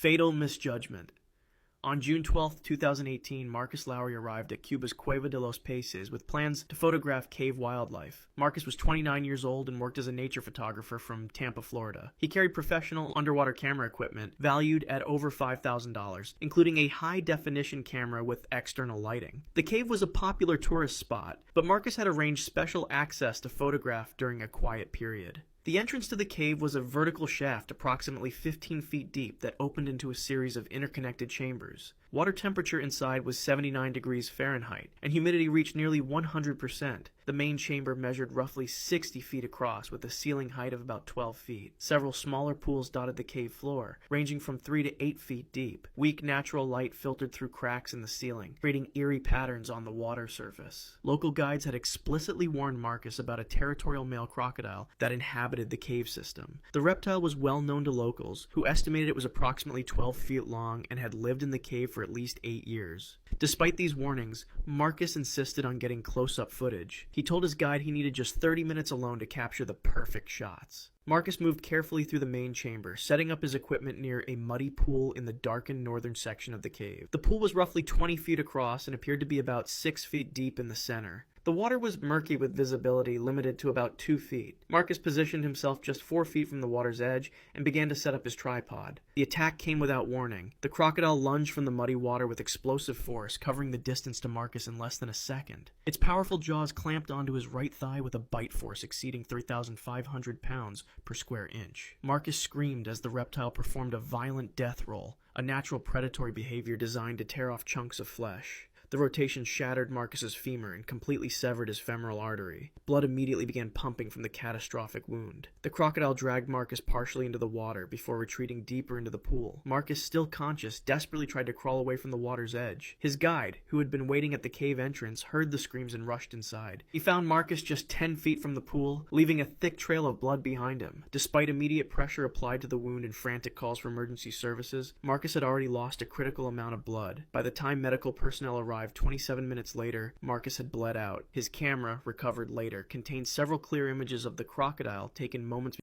Fatal misjudgment. On June 12, 2018, Marcus Lowry arrived at Cuba's Cueva de los Peces with plans to photograph cave wildlife. Marcus was 29 years old and worked as a nature photographer from Tampa, Florida. He carried professional underwater camera equipment valued at over $5,000, including a high-definition camera with external lighting. The cave was a popular tourist spot, but Marcus had arranged special access to photograph during a quiet period. The entrance to the cave was a vertical shaft approximately 15 feet deep that opened into a series of interconnected chambers. Water temperature inside was 79 degrees Fahrenheit, and humidity reached nearly 100%. The main chamber measured roughly 60 feet across with a ceiling height of about 12 feet. Several smaller pools dotted the cave floor, ranging from 3 to 8 feet deep. Weak natural light filtered through cracks in the ceiling, creating eerie patterns on the water surface. Local guides had explicitly warned Marcus about a territorial male crocodile that inhabited the cave system. The reptile was well known to locals, who estimated it was approximately 12 feet long and had lived in the cave for at least 8 years. Despite these warnings, Marcus insisted on getting close-up footage. He told his guide he needed just 30 minutes alone to capture the perfect shots. Marcus moved carefully through the main chamber, setting up his equipment near a muddy pool in the darkened northern section of the cave. The pool was roughly 20 feet across and appeared to be about 6 feet deep in the center. The water was murky with visibility limited to about 2 feet. Marcus positioned himself just 4 feet from the water's edge and began to set up his tripod. The attack came without warning. The crocodile lunged from the muddy water with explosive force, covering the distance to Marcus in less than a second. Its powerful jaws clamped onto his right thigh with a bite force exceeding 3,500 pounds per square inch. Marcus screamed as the reptile performed a violent death roll, a natural predatory behavior designed to tear off chunks of flesh. The rotation shattered Marcus's femur and completely severed his femoral artery. Blood immediately began pumping from the catastrophic wound. The crocodile dragged Marcus partially into the water before retreating deeper into the pool. Marcus, still conscious, desperately tried to crawl away from the water's edge. His guide, who had been waiting at the cave entrance, heard the screams and rushed inside. He found Marcus just 10 feet from the pool, leaving a thick trail of blood behind him. Despite immediate pressure applied to the wound and frantic calls for emergency services, Marcus had already lost a critical amount of blood. By the time medical personnel arrived 27 minutes later, Marcus had bled out. His camera, recovered later, contained several clear images of the crocodile taken moments